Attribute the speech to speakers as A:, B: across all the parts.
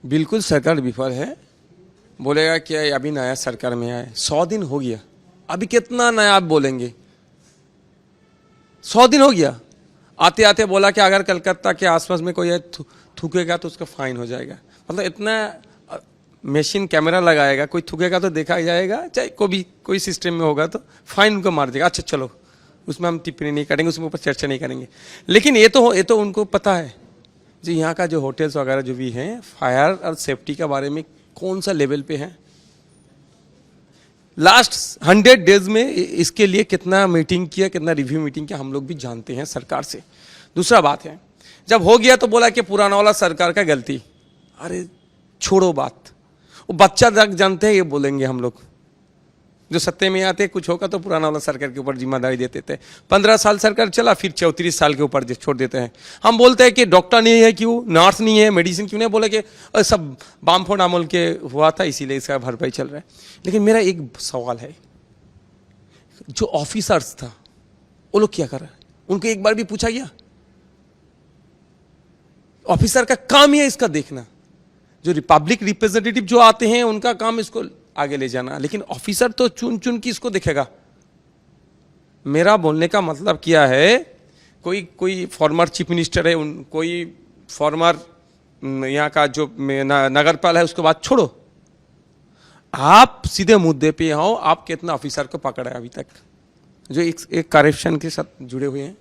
A: बिल्कुल सरकार विफल है। बोलेगा कि अभी नया सरकार में आए, 100 दिन हो गया, अभी कितना नया आप बोलेंगे? 100 दिन हो गया। आते आते बोला कि अगर कलकत्ता के आसपास में कोई थूकेगा तो उसका फाइन हो जाएगा। मतलब इतना मशीन कैमरा लगाएगा, कोई थूकेगा तो देखा जाएगा, चाहे कोई सिस्टम में होगा तो फाइन उनको मार देगा। अच्छा चलो, उसमें हम टिप्पणी नहीं करेंगे, उसमें ऊपर चर्चा नहीं करेंगे। लेकिन ये तो उनको पता है जी, यहाँ का जो होटल्स वगैरह जो भी हैं, फायर और सेफ्टी के बारे में कौन सा लेवल पे है। लास्ट 100 डेज में इसके लिए कितना मीटिंग किया, कितना रिव्यू मीटिंग किया, हम लोग भी जानते हैं सरकार से। दूसरा बात है, जब हो गया तो बोला कि पुराना वाला सरकार का गलती। अरे छोड़ो बात, वो बच्चा तक जानते हैं, ये बोलेंगे हम लोग जो सत्ते में आते कुछ होगा तो पुराना वाला सरकार के ऊपर जिम्मेदारी देते थे। 15 साल सरकार चला, फिर 34 साल के ऊपर छोड़ देते हैं। हम बोलते हैं कि डॉक्टर नहीं है क्यों, नर्स नहीं है, मेडिसिन क्यों नहीं, बोले कि सब बामफोड़ अमल के हुआ था इसीलिए इसका भरपाई चल रहा है। लेकिन मेरा एक सवाल है, जो ऑफिसर्स था वो लोग क्या कर रहे हैं? उनको एक बार भी पूछा गया? ऑफिसर का काम ही है इसका देखना। जो रिपब्लिक रिप्रेजेंटेटिव जो आते हैं उनका काम इसको आगे ले जाना, लेकिन ऑफिसर तो चुन चुन के इसको देखेगा। मेरा बोलने का मतलब क्या है, कोई फॉर्मर चीफ मिनिस्टर है, कोई फॉर्मर यहाँ का जो नगरपाल है, उसके बाद छोड़ो, आप सीधे मुद्दे पे आओ। आप कितना ऑफिसर को पकड़ा है अभी तक जो एक करप्शन के साथ जुड़े हुए हैं?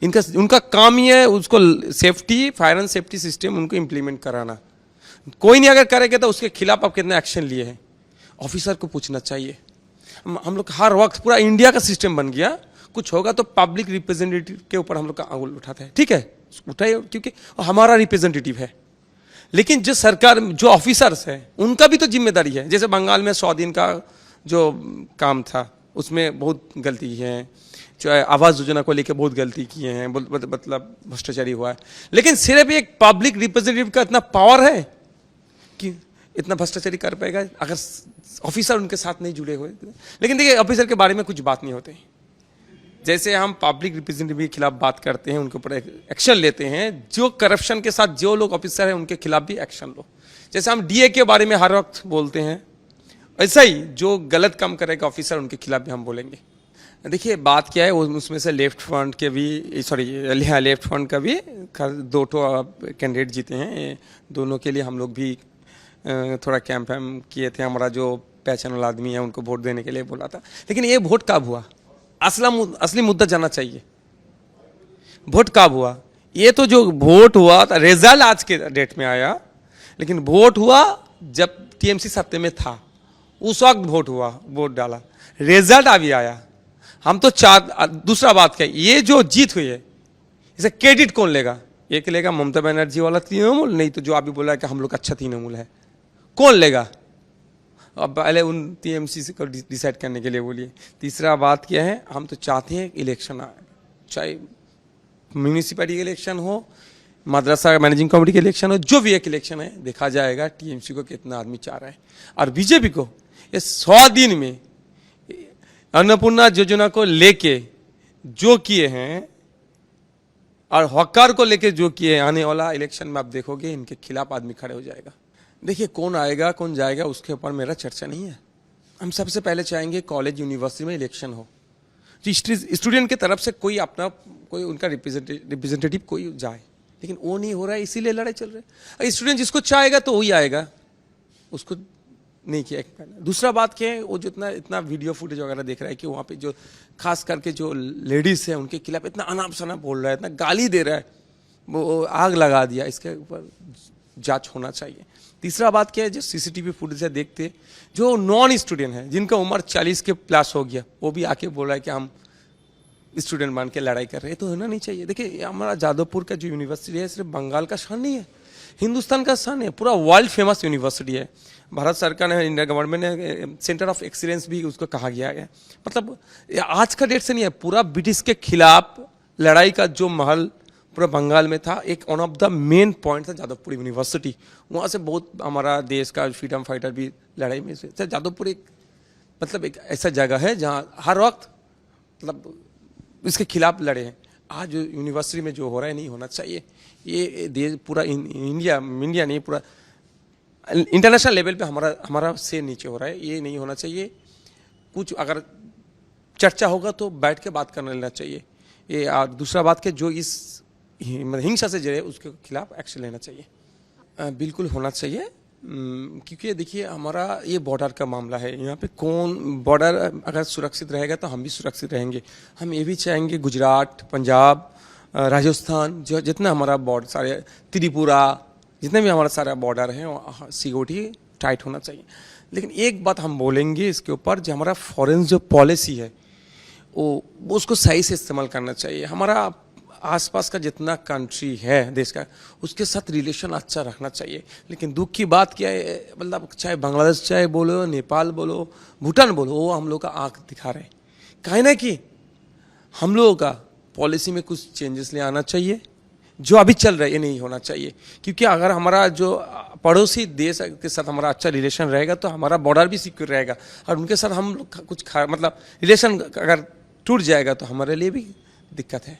A: उनका काम ही है उसको safety, fire and safety system उनको इंप्लीमेंट कराना। कोई नहीं अगर करेगा तो उसके खिलाफ आप कितने एक्शन लिए हैं, ऑफिसर को पूछना चाहिए। हम लोग हर वक्त पूरा इंडिया का सिस्टम बन गया, कुछ होगा तो पब्लिक रिप्रेजेंटेटिव के ऊपर हम लोग का आंगुल उठाते हैं। ठीक है, उठाइए, क्योंकि हमारा रिप्रेजेंटेटिव है। लेकिन जो सरकार, जो ऑफिसर्स है, उनका भी तो जिम्मेदारी है। जैसे बंगाल में 100 दिन का जो काम था उसमें बहुत गलती है, चाहे आवास योजना को लेकर बहुत गलती किए हैं, मतलब भ्रष्टाचारी हुआ है। लेकिन सिर्फ एक पब्लिक रिप्रेजेंटेटिव का इतना पावर है कि इतना भ्रष्टाचारी कर पाएगा अगर ऑफिसर उनके साथ नहीं जुड़े हुए। लेकिन देखिए, ऑफिसर के बारे में कुछ बात नहीं होते। जैसे हम पब्लिक रिप्रेजेंटेटिव के खिलाफ बात करते हैं, उनके ऊपर एक्शन लेते हैं, जो करप्शन के साथ जो लोग ऑफिसर हैं उनके खिलाफ भी एक्शन लो। जैसे हम डीए के बारे में हर वक्त बोलते हैं, ऐसा ही जो गलत काम करेगा ऑफिसर उनके खिलाफ भी हम बोलेंगे। देखिए बात क्या है, उसमें से लेफ्ट फ्रंट के भी, लेफ्ट फ्रंट का भी 2 कैंडिडेट जीते हैं। दोनों के लिए हम लोग भी थोड़ा कैंपेन किए थे। हमारा जो पहचान वाला आदमी है उनको वोट देने के लिए बोला था। लेकिन ये वोट कब हुआ? असली मुद्दा जानना चाहिए, वोट कब हुआ? ये तो जो वोट हुआ था, रिजल्ट आज के डेट में आया, लेकिन वोट हुआ जब टीएमसी सत्ते में था, उस वक्त वोट हुआ, वोट डाला, रिजल्ट अभी आया। हम तो दूसरा बात क्या, ये जो जीत हुई है इसे क्रेडिट कौन लेगा? एक लेगा ममता बनर्जी वाला तृणमूल, नहीं तो जो अभी बोला है कि हम लोग अच्छा तृणमूल है, कौन लेगा? अब पहले उन टीएमसी से को डिसाइड करने के लिए बोलिए। तीसरा बात क्या है, हम तो चाहते हैं इलेक्शन आए, चाहे म्यूनिसिपैलिटी इलेक्शन हो, मदरसा मैनेजिंग कमेटी के इलेक्शन हो, जो भी एक इलेक्शन है, देखा जाएगा टीएमसी को कितना आदमी चाह रहा है। और बीजेपी को ये 100 दिन में अन्नपूर्णा योजना को लेके जो किए हैं और हकार को लेके जो किए, आने वाला इलेक्शन में आप देखोगे इनके खिलाफ आदमी खड़े हो जाएगा। देखिए कौन आएगा कौन जाएगा उसके ऊपर मेरा चर्चा नहीं है। हम सबसे पहले चाहेंगे कॉलेज यूनिवर्सिटी में इलेक्शन हो, स्टूडेंट की तरफ से कोई अपना कोई उनका रिप्रेजेंटेटिव कोई जाए, लेकिन वो नहीं हो रहा है, इसीलिए लड़ाई चल रही है। स्टूडेंट जिसको चाहेगा तो वही आएगा, उसको नहीं किया। दूसरा बात क्या है, वो जो इतना वीडियो फुटेज वगैरह देख रहा है कि वहाँ पे जो खास करके जो लेडीज है उनके खिलाफ इतना अनाप शनाप बोल रहा है, इतना गाली दे रहा है, वो आग लगा दिया, इसके ऊपर जांच होना चाहिए। तीसरा बात क्या है, जो सीसीटीवी फुटेज है देखते, जो नॉन स्टूडेंट है जिनका उम्र 40 के प्लस हो गया, वो भी आके बोल रहा है कि हम स्टूडेंट मान के लड़ाई कर रहे हैं, तो होना नहीं चाहिए। देखिए हमारा जादवपुर का जो यूनिवर्सिटी है सिर्फ बंगाल का शान नहीं है, हिंदुस्तान का शान है, पूरा वर्ल्ड फेमस यूनिवर्सिटी है। भारत सरकार ने, इंडिया गवर्नमेंट ने सेंटर ऑफ एक्सीलेंस भी उसको कहा गया है। मतलब आज का डेट से नहीं है, पूरा ब्रिटिश के खिलाफ लड़ाई का जो महल पूरा बंगाल में था, एक one of the main point था जादवपुर यूनिवर्सिटी। वहाँ से बहुत हमारा देश का फ्रीडम फाइटर भी लड़ाई में से। जादवपुर एक मतलब एक ऐसा जगह है जहाँ हर वक्त मतलब इसके खिलाफ लड़े हैं। आज यूनिवर्सिटी में जो हो रहा है नहीं होना चाहिए। ये देश पूरा इंडिया नहीं, पूरा इंटरनेशनल लेवल पे हमारा से नीचे हो रहा है। ये नहीं होना चाहिए। कुछ अगर चर्चा होगा तो बैठ के बात करना लेना चाहिए। ये और दूसरा बात के जो इस हिंसा से जुड़े उसके खिलाफ एक्शन लेना चाहिए। बिल्कुल होना चाहिए, क्योंकि देखिए हमारा ये बॉर्डर का मामला है। यहाँ पे कौन बॉर्डर अगर सुरक्षित रहेगा तो हम भी सुरक्षित रहेंगे। हम ये भी चाहेंगे गुजरात, पंजाब, राजस्थान, जो जितना हमारा बॉर्डर सारे, त्रिपुरा, जितने भी हमारा सारा बॉर्डर है सिक्योरिटी टाइट होना चाहिए। लेकिन एक बात हम बोलेंगे इसके ऊपर, जो हमारा फॉरेन जो पॉलिसी है वो उसको सही से इस्तेमाल करना चाहिए। हमारा आसपास का जितना कंट्री है देश का, उसके साथ रिलेशन अच्छा रखना चाहिए। लेकिन दुख की बात क्या है, मतलब चाहे बांग्लादेश चाहे बोलो, नेपाल बोलो, भूटान बोलो, वो हम लोग का आंख दिखा रहे हैं। कहे ना कि हम लोगों का पॉलिसी में कुछ चेंजेस ले आना चाहिए। जो अभी चल रहा है ये नहीं होना चाहिए, क्योंकि अगर हमारा जो पड़ोसी देश के साथ हमारा अच्छा रिलेशन रहेगा तो हमारा बॉर्डर भी सिक्योर रहेगा। और उनके साथ हम कुछ मतलब रिलेशन अगर टूट जाएगा तो हमारे लिए भी दिक्कत है।